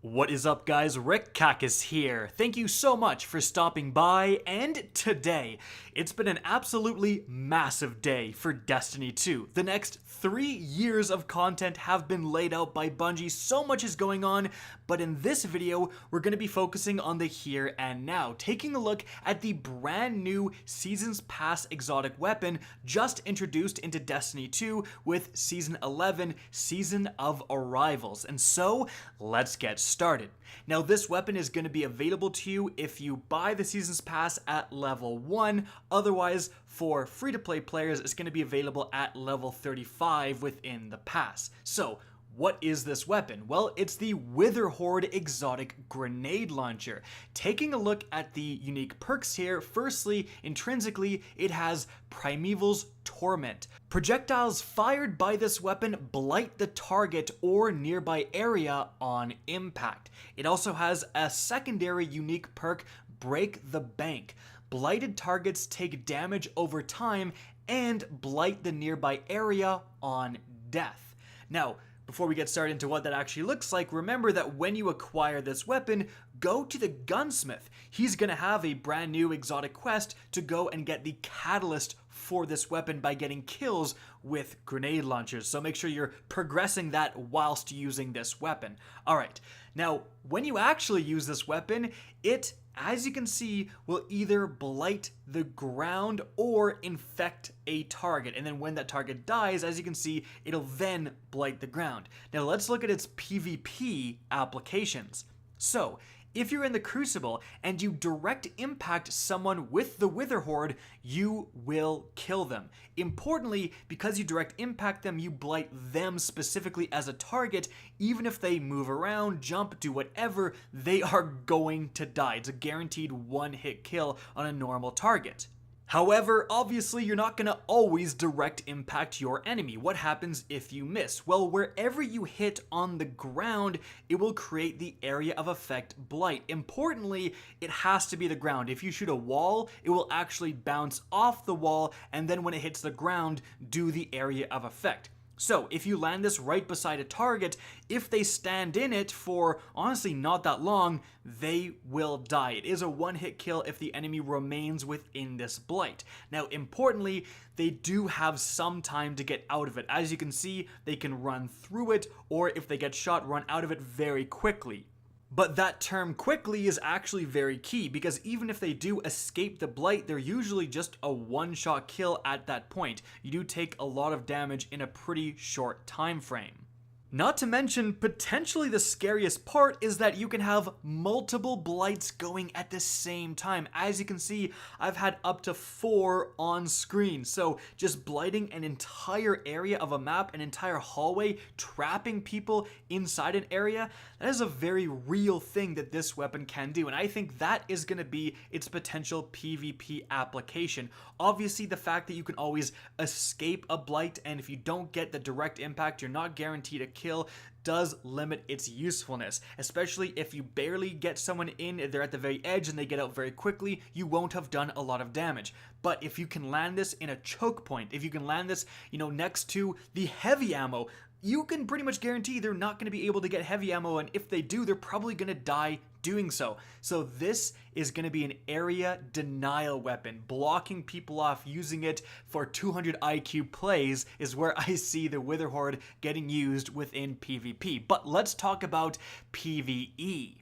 What is up, guys? Kackis here. Thank you so much for stopping by, and today, it's been an absolutely massive day for Destiny 2. The next 3 years of content have been laid out by Bungie, so much is going on, but in this video, we're going to be focusing on the here and now, taking a look at the brand new Seasons Pass exotic weapon just introduced into Destiny 2 with Season 11, Season of Arrivals. And so, let's get started. Now, this weapon is going to be available to you if you buy the Seasons Pass at level 1. Otherwise, for free-to-play players, it's going to be available at level 35 within the pass. So, what is this weapon? Well, it's the WITHERHOARD Exotic Grenade Launcher. Taking a look at the unique perks here, firstly, intrinsically, it has Primeval's Torment. Projectiles fired by this weapon blight the target or nearby area on impact. It also has a secondary unique perk, Break the Bank. Blighted targets take damage over time and blight the nearby area on death. Now, before we get started into what that actually looks like, remember that when you acquire this weapon, go to the gunsmith. He's going to have a brand new exotic quest to go and get the catalyst for this weapon by getting kills with grenade launchers. So make sure you're progressing that whilst using this weapon. Alright, now when you actually use this weapon, it, as you can see, will either blight the ground or infect a target. And then when that target dies, as you can see, it'll then blight the ground. Now let's look at its PvP applications. So, if you're in the Crucible and you direct impact someone with the WITHERHOARD, you will kill them. Importantly, because you direct impact them, you blight them specifically as a target. Even if they move around, jump, do whatever, they are going to die. It's a guaranteed one-hit kill on a normal target. However, obviously you're not going to always direct impact your enemy. What happens if you miss? Well, wherever you hit on the ground, it will create the area of effect blight. Importantly, it has to be the ground. If you shoot a wall, it will actually bounce off the wall, and then when it hits the ground, do the area of effect. So, if you land this right beside a target, if they stand in it for, honestly, not that long, they will die. It is a one-hit kill if the enemy remains within this blight. Now, importantly, they do have some time to get out of it. As you can see, they can run through it, or if they get shot, run out of it very quickly. But that term quickly is actually very key, because even if they do escape the blight, they're usually just a one-shot kill at that point. You do take a lot of damage in a pretty short time frame. Not to mention, potentially the scariest part is that you can have multiple blights going at the same time. As you can see, I've had up to 4 on screen. So just blighting an entire area of a map, an entire hallway, trapping people inside an area, that is a very real thing that this weapon can do. And I think that is going to be its potential PvP application. Obviously, the fact that you can always escape a blight, and if you don't get the direct impact, you're not guaranteed a kill, does limit its usefulness, especially if you barely get someone in, they're at the very edge and they get out very quickly, you won't have done a lot of damage. But if you can land this in a choke point, if you can land this, next to the heavy ammo, you can pretty much guarantee they're not going to be able to get heavy ammo, and if they do, they're probably going to die doing so. So this is going to be an area denial weapon. Blocking people off, using it for 200 IQ plays is where I see the WITHERHOARD getting used within PvP. But let's talk about PvE.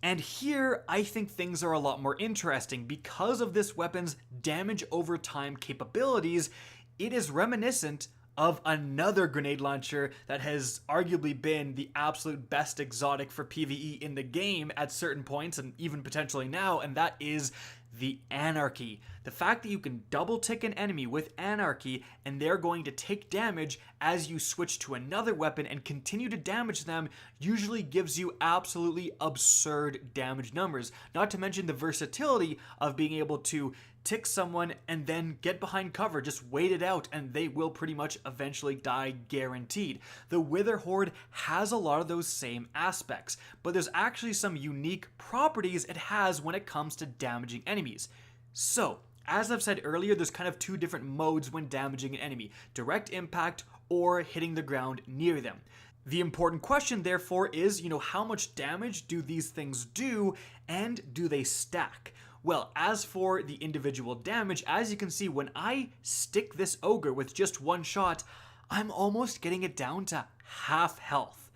And here, I think things are a lot more interesting. Because of this weapon's damage over time capabilities, it is reminiscent of another grenade launcher that has arguably been the absolute best exotic for PvE in the game at certain points, and even potentially now, and that is the Anarchy. The fact that you can double tick an enemy with Anarchy and they're going to take damage as you switch to another weapon and continue to damage them usually gives you absolutely absurd damage numbers. Not to mention the versatility of being able to tick someone and then get behind cover, just wait it out, and they will pretty much eventually die guaranteed. The WITHERHOARD has a lot of those same aspects, but there's actually some unique properties it has when it comes to damaging enemies. So, as I've said earlier, there's kind of 2 different modes when damaging an enemy: direct impact or hitting the ground near them. The important question, therefore, is, how much damage do these things do, and do they stack? Well, as for the individual damage, as you can see, when I stick this ogre with just one shot, I'm almost getting it down to half health.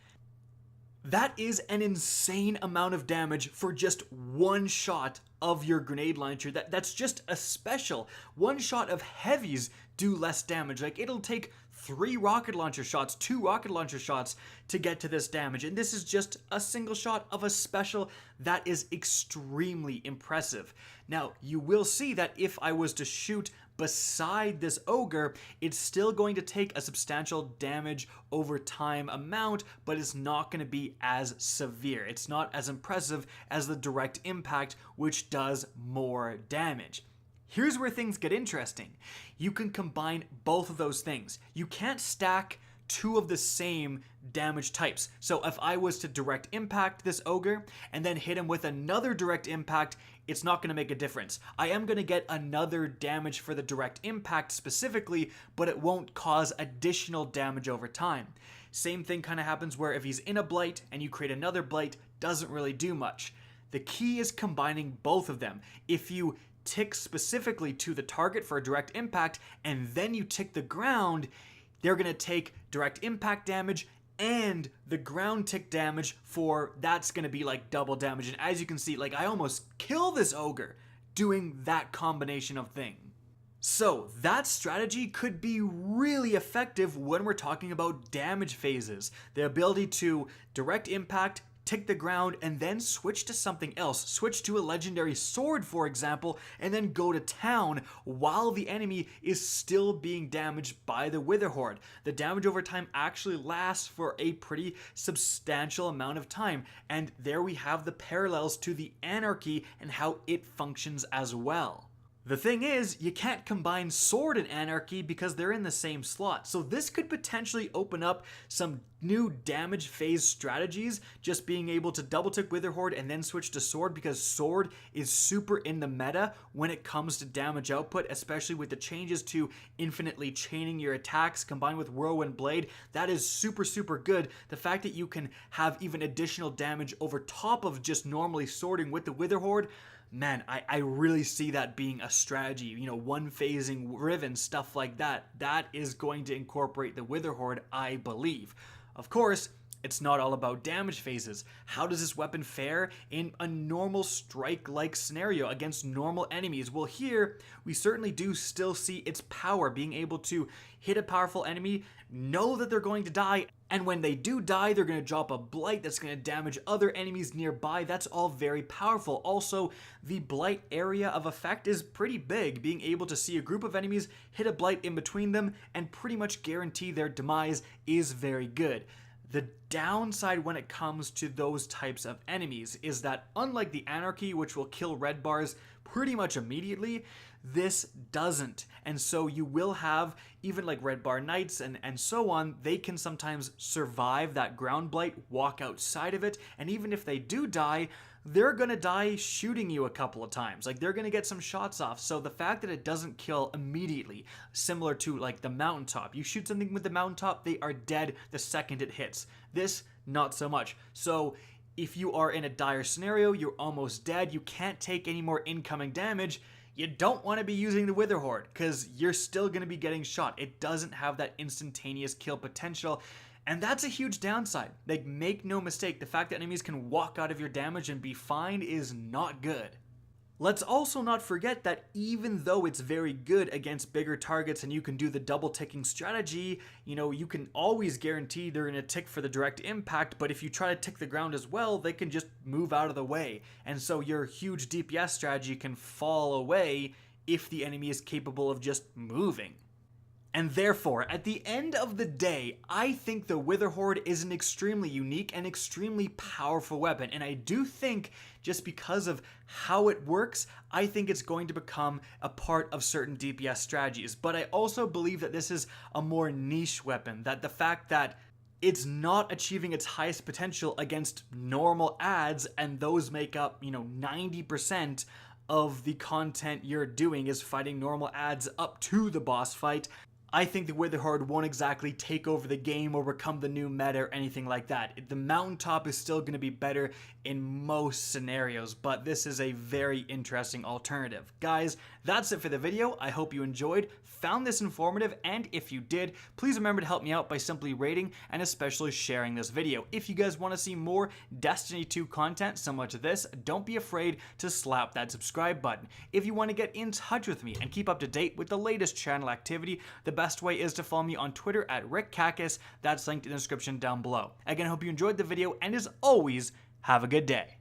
That is an insane amount of damage for just one shot of your grenade launcher. That's just a special. One shot of heavies do less damage. Like, it'll take 3 rocket launcher shots, 2 rocket launcher shots to get to this damage. And this is just a single shot of a special. That is extremely impressive. Now, you will see that if I was to shoot beside this ogre, it's still going to take a substantial damage over time amount, but it's not going to be as severe. It's not as impressive as the direct impact, which does more damage. Here's where things get interesting. You can combine both of those things. You can't stack 2 of the same damage types. So if I was to direct impact this ogre and then hit him with another direct impact, it's not going to make a difference. I am going to get another damage for the direct impact specifically, but it won't cause additional damage over time. Same thing kind of happens where if he's in a blight and you create another blight, doesn't really do much. The key is combining both of them. If you tick specifically to the target for a direct impact and then you tick the ground, they're going to take direct impact damage and the ground tick damage for that's going to be like double damage. And as you can see, like, I almost kill this ogre doing that combination of thing. So that strategy could be really effective when we're talking about damage phases. The ability to direct impact, tick the ground, and then switch to something else. Switch to a legendary sword, for example, and then go to town while the enemy is still being damaged by the Witherhoard. The damage over time actually lasts for a pretty substantial amount of time, and there we have the parallels to the Anarchy and how it functions as well. The thing is, you can't combine Sword and Anarchy because they're in the same slot, so this could potentially open up some new damage phase strategies, just being able to double tick Witherhoard and then switch to Sword, because Sword is super in the meta when it comes to damage output, especially with the changes to infinitely chaining your attacks combined with Whirlwind Blade. That is super good. The fact that you can have even additional damage over top of just normally swording with the Witherhoard, man, I really see that being a strategy. One phasing Riven, stuff like that. That is going to incorporate the Witherhoard, I believe. Of course, it's not all about damage phases. How does this weapon fare in a normal strike-like scenario against normal enemies? Well, here, we certainly do still see its power, being able to hit a powerful enemy, know that they're going to die, and when they do die, they're going to drop a blight that's going to damage other enemies nearby. That's all very powerful. Also, the blight area of effect is pretty big, being able to see a group of enemies, hit a blight in between them, and pretty much guarantee their demise is very good. The downside when it comes to those types of enemies is that, unlike the Anarchy, which will kill red bars pretty much immediately, this doesn't. And so you will have, even like red bar knights and so on, they can sometimes survive that ground blight, walk outside of it, and even if they do die, they're gonna die shooting you a couple of times. Like, they're gonna get some shots off. So the fact that it doesn't kill immediately, similar to like the mountaintop, you shoot something with the mountaintop, they are dead the second it hits. This, not so much. So if you are in a dire scenario, you're almost dead, you can't take any more incoming damage, you don't want to be using the Witherhoard because you're still going to be getting shot. It doesn't have that instantaneous kill potential, and that's a huge downside. Like, make no mistake, the fact that enemies can walk out of your damage and be fine is not good. Let's also not forget that even though it's very good against bigger targets and you can do the double ticking strategy, you can always guarantee they're going to tick for the direct impact, but if you try to tick the ground as well, they can just move out of the way. And so your huge DPS strategy can fall away if the enemy is capable of just moving. And therefore, at the end of the day, I think the Witherhoard is an extremely unique and extremely powerful weapon. And I do think, just because of how it works, I think it's going to become a part of certain DPS strategies. But I also believe that this is a more niche weapon, that the fact that it's not achieving its highest potential against normal adds, and those make up, 90% of the content you're doing is fighting normal adds up to the boss fight. I think the WITHERHOARD won't exactly take over the game or become the new meta or anything like that. The mountaintop is still going to be better in most scenarios, but this is a very interesting alternative. Guys, that's it for the video. I hope you enjoyed, found this informative, and if you did, please remember to help me out by simply rating and especially sharing this video. If you guys want to see more Destiny 2 content similar to this, don't be afraid to slap that subscribe button. If you want to get in touch with me and keep up to date with the latest channel activity, the best way is to follow me on Twitter at @RickKackis. That's linked in the description down below. Again, I hope you enjoyed the video, and as always, have a good day.